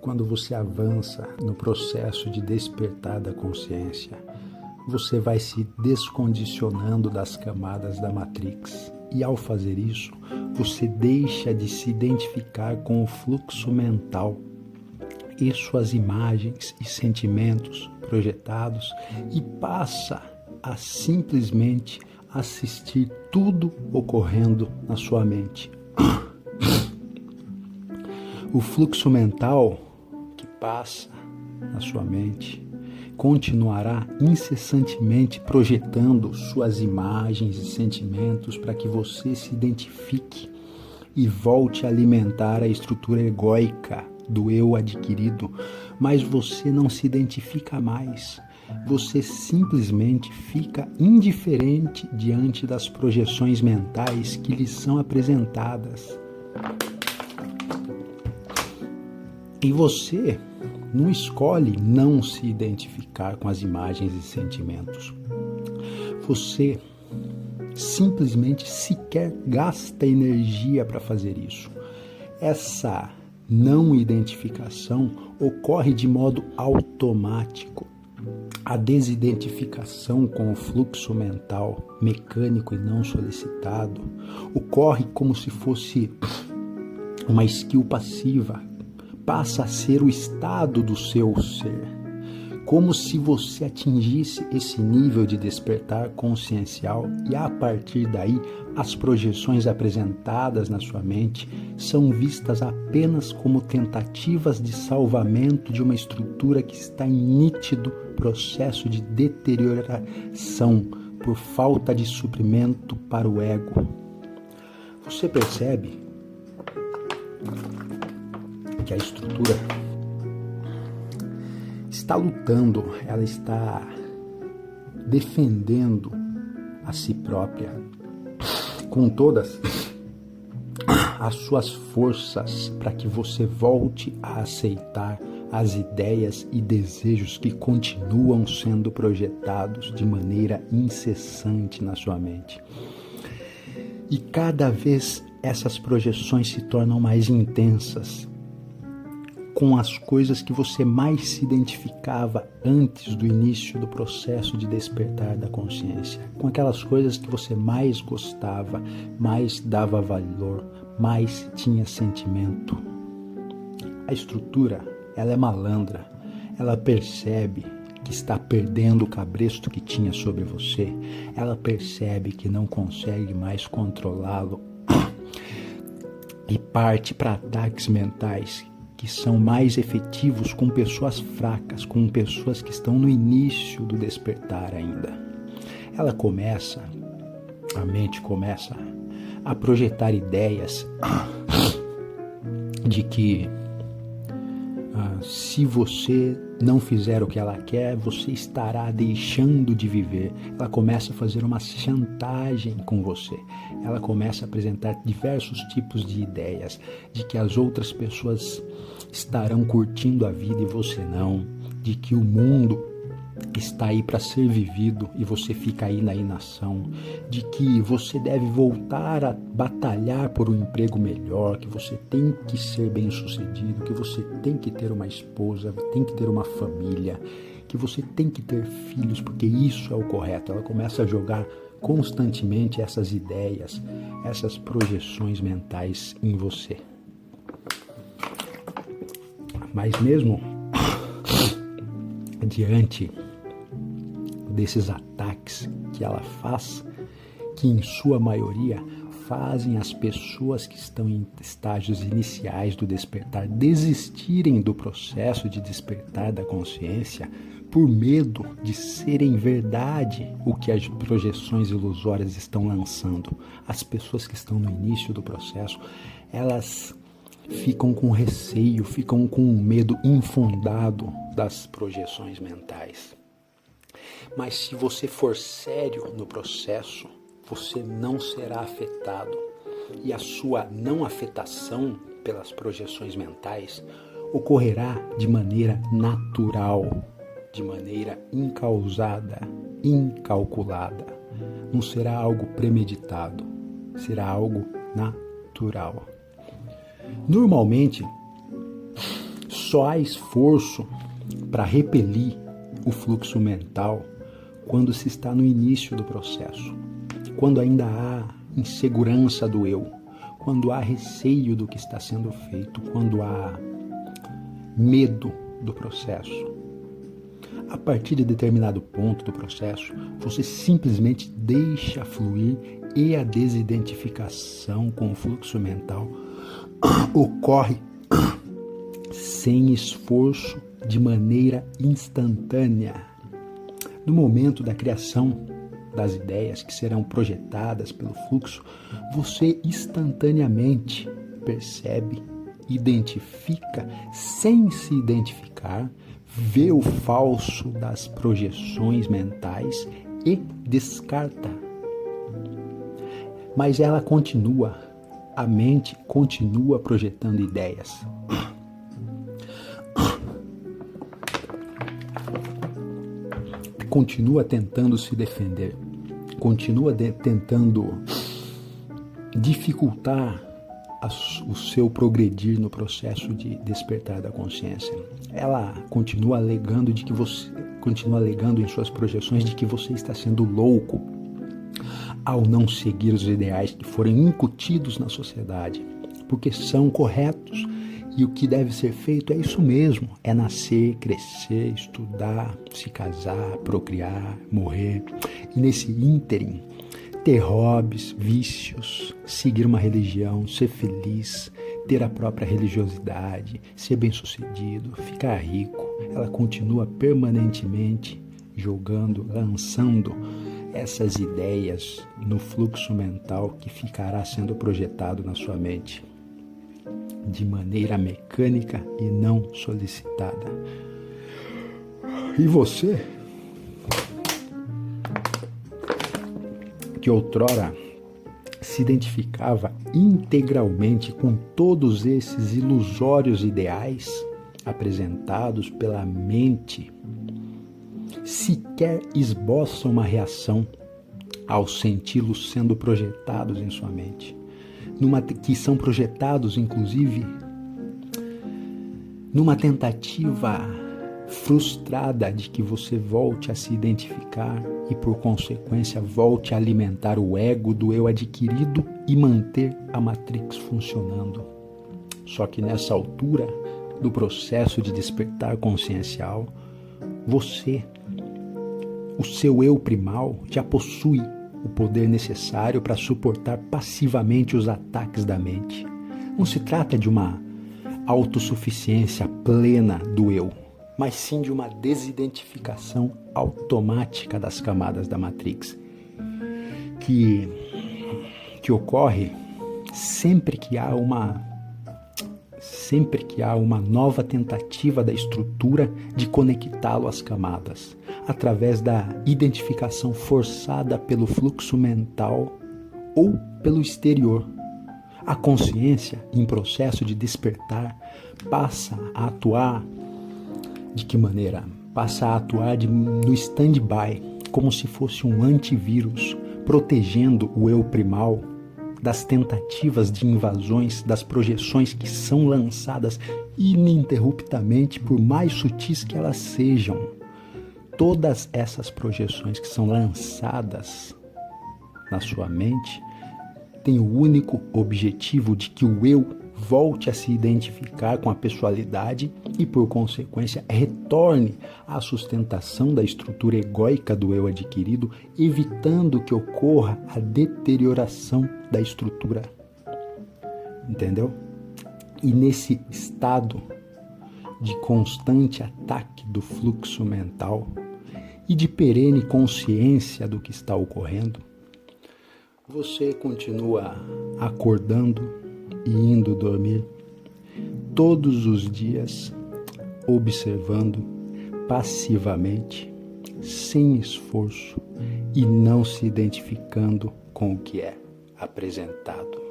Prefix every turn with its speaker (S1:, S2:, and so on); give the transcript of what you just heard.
S1: quando você avança no processo de despertar da consciência, você vai se descondicionando das camadas da Matrix. E ao fazer isso, você deixa de se identificar com o fluxo mental e suas imagens e sentimentos projetados e passa a simplesmente assistir tudo ocorrendo na sua mente. O fluxo mental que passa na sua mente continuará incessantemente projetando suas imagens e sentimentos para que você se identifique e volte a alimentar a estrutura egóica do eu adquirido, mas você não se identifica mais. Você simplesmente fica indiferente diante das projeções mentais que lhe são apresentadas. E você não escolhe não se identificar com as imagens e sentimentos. Você simplesmente sequer gasta energia para fazer isso. Essa não identificação ocorre de modo automático. A desidentificação com o fluxo mental mecânico e não solicitado ocorre como se fosse uma skill passiva. Passa a ser o estado do seu ser, como se você atingisse esse nível de despertar consciencial e a partir daí as projeções apresentadas na sua mente são vistas apenas como tentativas de salvamento de uma estrutura que está em nítido processo de deterioração por falta de suprimento para o ego. Você percebe que a estrutura está lutando, ela está defendendo a si própria com todas as suas forças para que você volte a aceitar as ideias e desejos que continuam sendo projetados de maneira incessante na sua mente. E cada vez essas projeções se tornam mais intensas com as coisas que você mais se identificava antes do início do processo de despertar da consciência, com aquelas coisas que você mais gostava, mais dava valor, mais tinha sentimento. A estrutura, ela é malandra, ela percebe que está perdendo o cabresto que tinha sobre você, ela percebe que não consegue mais controlá-lo e parte para ataques mentais que são mais efetivos com pessoas fracas, com pessoas que estão no início do despertar ainda. A mente começa a projetar ideias de que se você não fizer o que ela quer, você estará deixando de viver. Ela começa a fazer uma chantagem com você. Ela começa a apresentar diversos tipos de ideias, de que as outras pessoas estarão curtindo a vida e você não, de que o mundo está aí para ser vivido e você fica aí na inação, de que você deve voltar a batalhar por um emprego melhor, que você tem que ser bem-sucedido, que você tem que ter uma esposa, tem que ter uma família, que você tem que ter filhos, porque isso é o correto. Ela começa a jogar constantemente essas ideias, essas projeções mentais em você. Mas mesmo diante desses ataques que ela faz, que em sua maioria fazem as pessoas que estão em estágios iniciais do despertar desistirem do processo de despertar da consciência por medo de serem verdade o que as projeções ilusórias estão lançando. As pessoas que estão no início do processo, elas ficam com receio, ficam com um medo infundado das projeções mentais. Mas se você for sério no processo, você não será afetado. E a sua não afetação pelas projeções mentais ocorrerá de maneira natural, de maneira incausada, incalculada. Não será algo premeditado, será algo natural. Normalmente, Só há esforço para repelir o fluxo mental quando se está no início do processo, quando ainda há insegurança do eu, quando há receio do que está sendo feito, quando há medo do processo. A partir de determinado ponto do processo, você simplesmente deixa fluir e a desidentificação com o fluxo mental ocorre sem esforço, de maneira instantânea. No momento da criação das ideias que serão projetadas pelo fluxo, você instantaneamente percebe, identifica, sem se identificar, vê o falso das projeções mentais e descarta. Mas ela continua, a mente continua projetando ideias. Continua tentando se defender, continua tentando dificultar o seu progredir no processo de despertar da consciência. Ela continua alegando em suas projeções de que você está sendo louco ao não seguir os ideais que foram incutidos na sociedade, porque são corretos. E o que deve ser feito é isso mesmo, é nascer, crescer, estudar, se casar, procriar, morrer. E nesse ínterim, ter hobbies, vícios, seguir uma religião, ser feliz, ter a própria religiosidade, ser bem-sucedido, ficar rico. Ela continua permanentemente lançando essas ideias no fluxo mental que ficará sendo projetado na sua mente, de maneira mecânica e não solicitada. E você, que outrora se identificava integralmente com todos esses ilusórios ideais apresentados pela mente, sequer esboça uma reação ao senti-los sendo projetados em sua mente. Que são projetados, inclusive, numa tentativa frustrada de que você volte a se identificar e, por consequência, volte a alimentar o ego do eu adquirido e manter a Matrix funcionando. Só que nessa altura do processo de despertar consciencial, você, o seu eu primal, já possui o poder necessário para suportar passivamente os ataques da mente. Não se trata de uma autossuficiência plena do eu, mas sim de uma desidentificação automática das camadas da Matrix, que ocorre sempre que há uma nova tentativa da estrutura de conectá-lo às camadas, através da identificação forçada pelo fluxo mental ou pelo exterior. A consciência, em processo de despertar, passa a atuar de que maneira? Passa a atuar no stand-by, como se fosse um antivírus, protegendo o eu primal das tentativas de invasões, das projeções que são lançadas ininterruptamente, por mais sutis que elas sejam. Todas essas projeções que são lançadas na sua mente têm o único objetivo de que o eu volte a se identificar com a pessoalidade e, por consequência, retorne à sustentação da estrutura egóica do eu adquirido, evitando que ocorra a deterioração da estrutura. Entendeu? E nesse estado de constante ataque do fluxo mental e de perene consciência do que está ocorrendo, você continua acordando e indo dormir todos os dias, observando passivamente, sem esforço e não se identificando com o que é apresentado.